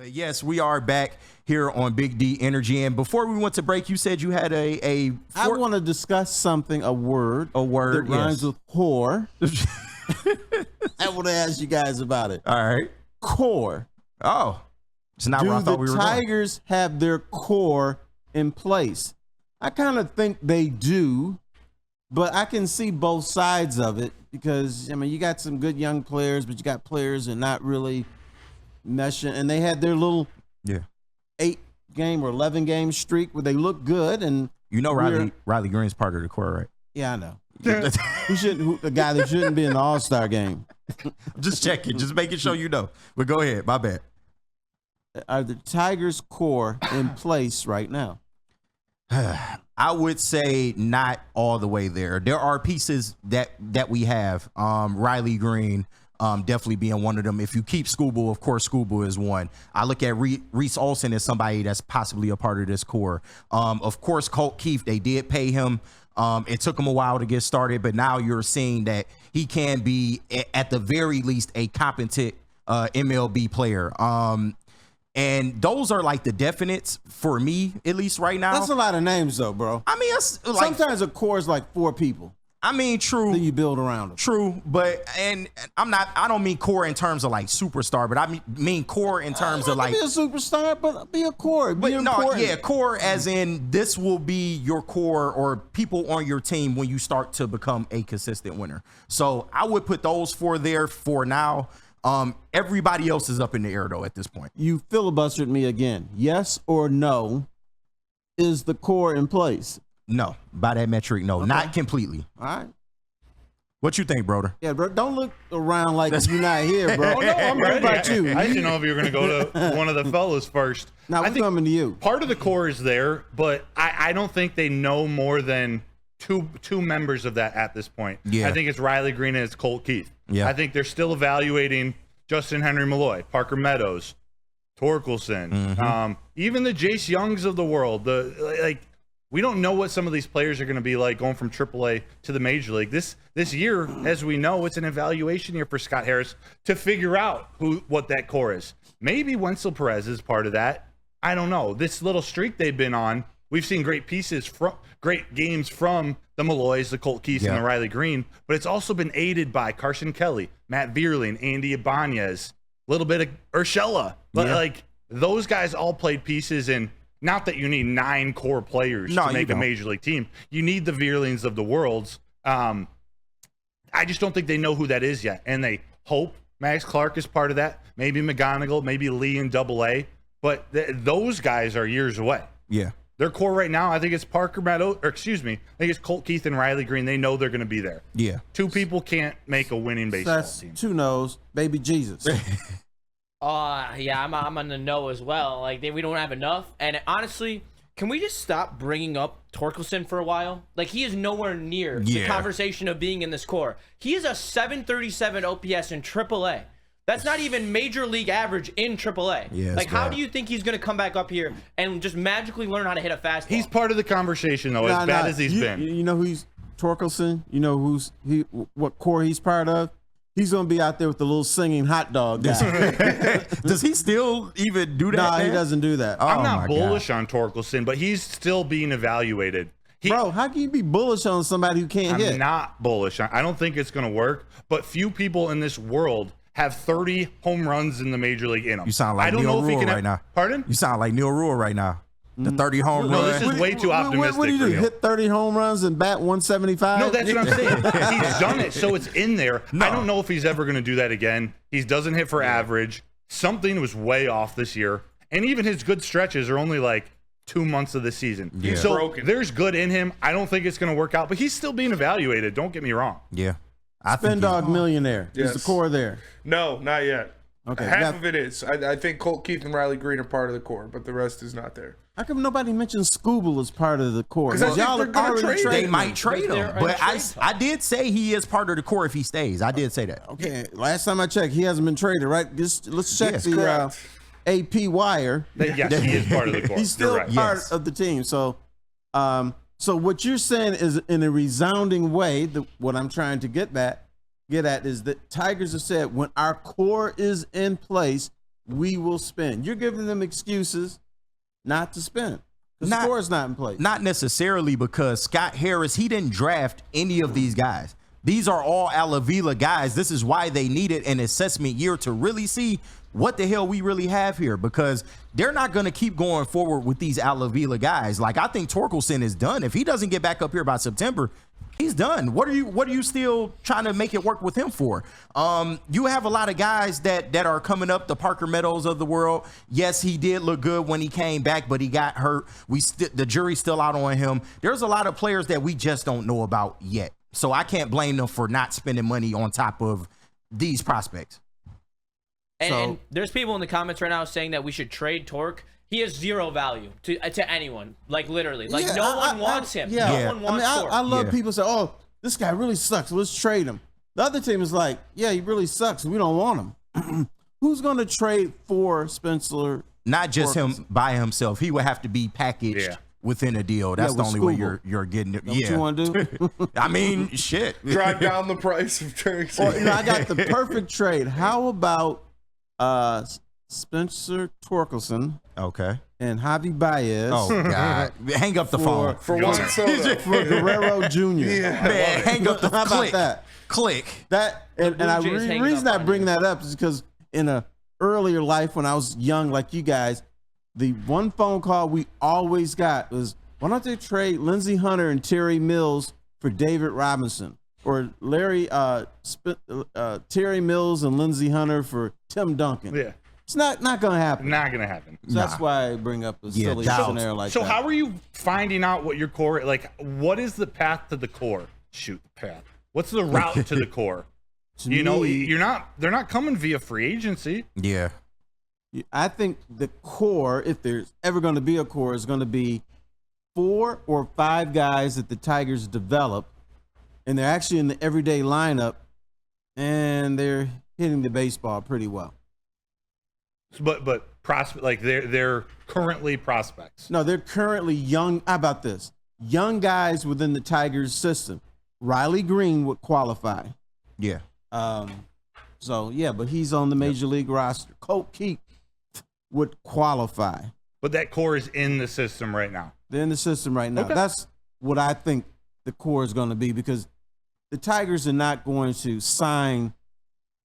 But yes, we are back here on Big D Energy. And before we went to break, you said you had I want to discuss something, a word that rhymes with whore. I want to ask you guys about it. All right. Core. Oh, it's not where I thought we were going. Do the Tigers have their core in place? I kind of think they do, but I can see both sides of it because, I mean, you got some good young players, but you got players that are not really meshing, and they had their little 8-game or 11-game streak where they look good, and Riley Green's part of the core, right? Yeah, I know. The guy that shouldn't be in the All-Star game. Just checking, just making sure you know. But go ahead, my bad. Are the Tigers' core in place right now? I would say not all the way there. There are pieces that we have. Riley Green. Definitely being one of them. If you keep Scooble, of course, Scooble is one. I look at Reese Olson as somebody that's possibly a part of this core. Of course, Colt Keith, they did pay him. It took him a while to get started, but now you're seeing that he can be, at the very least, a competent MLB player. And those are like the definites for me, at least right now. That's a lot of names, though, bro. I mean, sometimes a core is like 4 people. I mean, true. Then you build around them. True, but I don't mean core in terms of like superstar, but I mean core in terms of like be a superstar, but be a core. Core as in this will be your core or people on your team when you start to become a consistent winner. So I would put those 4 there for now. Everybody else is up in the air though at this point. You filibustered me again. Yes or no? Is the core in place? No, by that metric, no, not completely. All right. What you think, brother? Yeah, bro. Don't look around like you're not here, bro. Oh, no, I'm ready. About you. I didn't know if you were going to go to one of the fellas first. Now we're coming to you. Part of the core is there, but I don't think they know more than two members of that at this point. Yeah. I think it's Riley Green and it's Colt Keith. Yeah. I think they're still evaluating Justin Henry Malloy, Parker Meadows, Torkelson, even the Jace Youngs of the world. We don't know what some of these players are going to be like going from AAA to the Major League. This year, as we know, it's an evaluation year for Scott Harris to figure out what that core is. Maybe Wenzel Perez is part of that. I don't know. This little streak they've been on, we've seen great games from the Malloys, the Colt Keith, and the Riley Green, but it's also been aided by Carson Kelly, Matt Vierling, Andy Ibanez, a little bit of Urshela. But those guys all played pieces in. Not that you need 9 core players to make a major league team. You need the Vierlings of the worlds. I just don't think they know who that is yet. And they hope Max Clark is part of that. Maybe McGonigal, maybe Lee in AA. But those guys are years away. Yeah. Their core right now, I think it's I think it's Colt Keith and Riley Green. They know they're going to be there. Yeah. 2 people can't make a winning baseball team. 2 no's, baby Jesus. Yeah, I'm on the no as well. We don't have enough. And honestly, can we just stop bringing up Torkelson for a while? He is nowhere near the conversation of being in this core. He is a 737 OPS in AAA. That's not even major league average in AAA. Yeah, how do you think he's going to come back up here and just magically learn how to hit a fastball? He's part of the conversation, though, as bad as he's been. You know who's Torkelson? You know what core he's part of? He's going to be out there with the little singing hot dog guy. Does he still even do that? No, he doesn't do that. I'm not bullish on Torkelson, but he's still being evaluated. Bro, how can you be bullish on somebody who can't hit? I'm not bullish. I don't think it's going to work, but few people in this world have 30 home runs in the major league in them. You sound like Neil Rule right now. Pardon? You sound like Neil Rule right now. The 30 home runs. No, this is way too optimistic. What do you do? Hit 30 home runs and bat 175? No, that's what I'm saying. He's done it, so it's in there. No. I don't know if he's ever going to do that again. He doesn't hit for average. Something was way off this year. And even his good stretches are only 2 months of the season. Yeah. So there's good in him. I don't think it's going to work out, but he's still being evaluated. Don't get me wrong. Yeah. Spend Dog Millionaire. Yes. Is the core there? No, not yet. Okay. Half of it is. I think Colt Keith and Riley Green are part of the core, but the rest is not there. How come nobody mentions Scooble as part of the core? Because y'all are already They might trade him, but I did say he is part of the core if he stays. I did say that. Okay, last time I checked, he hasn't been traded, right? Let's check the AP wire. Yes, he is part of the core. He's still part of the team. So, so what you're saying is, in a resounding way, what I'm trying to get at is that Tigers have said when our core is in place, we will spend. You're giving them excuses not to spend. The score is not in place. Not necessarily, because Scott Harris, he didn't draft any of these guys. These are all Alavila guys. This is why they needed an assessment year to really see what the hell we really have here, because they're not going to keep going forward with these Alavila guys. Like, I think Torkelson is done. If he doesn't get back up here by September, he's done. What are you still trying to make it work with him for? You have a lot of guys that are coming up, the Parker Meadows of the world. Yes, he did look good when he came back, but he got hurt. The jury's still out on him. There's a lot of players that we just don't know about yet. So I can't blame them for not spending money on top of these prospects. And there's people in the comments right now saying that we should trade Torque. He has zero value to anyone. Like, literally. Like, Yeah, no one wants him. Yeah. No one wants Torque. I love people say, oh, this guy really sucks. Let's trade him. The other team is like, yeah, he really sucks. We don't want him. Who's going to trade for Spencer? Not just him by himself. He would have to be packaged within a deal. That's the only way you're getting it. What you want to do? I mean, shit. Drive down the price of Terry. I got the perfect trade. How about Spencer Torkelson Okay. and Javi Baez? Oh, God. Hang up the phone. For one soda. For Guerrero Jr. Yeah. Man, hang up the How about click. that? Click. That and Blue I Jays hangs reason up I on bring you. that up is because in a earlier life when I was young like you guys, the one phone call we always got was, why don't they trade Lindsey Hunter and Terry Mills for David Robinson, or Terry Mills and Lindsey Hunter for Tim Duncan? Yeah. It's not going to happen. Not gonna happen. So that's why I bring up a silly scenario like So that. how are you finding out what your core, like, what is the path to the core? Shoot, the path. What's the route to the core? You know, they're not coming via free agency. Yeah. I think the core, if there's ever going to be a core, is going to be 4 or 5 guys that the Tigers develop, and they're actually in the everyday lineup, and they're hitting the baseball pretty well. But prospect, like they're currently prospects. No, they're currently young. How about this? Young guys within the Tigers system. Riley Green would qualify. Yeah. So yeah, but he's on the major league roster. Colt Keith would qualify. But that core is in the system right now. They're in the system right now. Okay. That's what I think the core is going to be, because the Tigers are not going to sign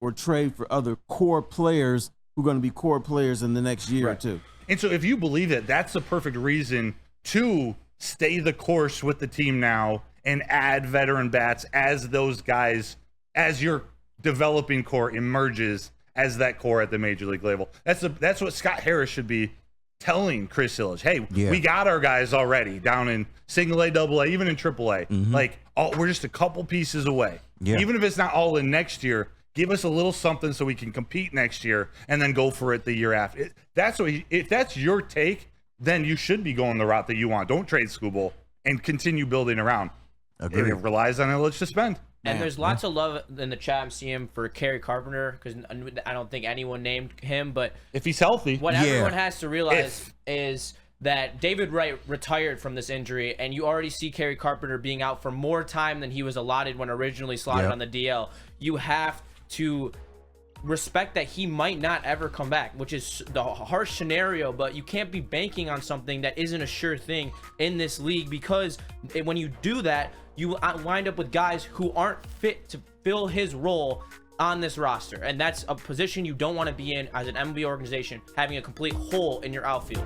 or trade for other core players who are going to be core players in the next year or two. And so if you believe it, that's the perfect reason to stay the course with the team now and add veteran bats as those guys, as your developing core emerges as that core at the major league level. That's what Scott Harris should be telling Chris Illich. Hey, we got our guys already down in single A, double A, even in triple A. Like, we're just a couple pieces away. Yeah. Even if it's not all in next year, give us a little something so we can compete next year and then go for it the year after. If that's your take, then you should be going the route that you want. Don't trade Scooble and continue building around. Agreed. It relies on Illich to spend. And there's lots of love in the chat. I'm seeing for Kerry Carpenter, because I don't think anyone named him. But If he's healthy, what everyone has to realize is that David Wright retired from this injury, and you already see Kerry Carpenter being out for more time than he was allotted when originally slotted on the DL. You have to respect that he might not ever come back, which is the harsh scenario, but you can't be banking on something that isn't a sure thing in this league, because when you do that, you wind up with guys who aren't fit to fill his role on this roster, and that's a position you don't want to be in as an MLB organization, having a complete hole in your outfield.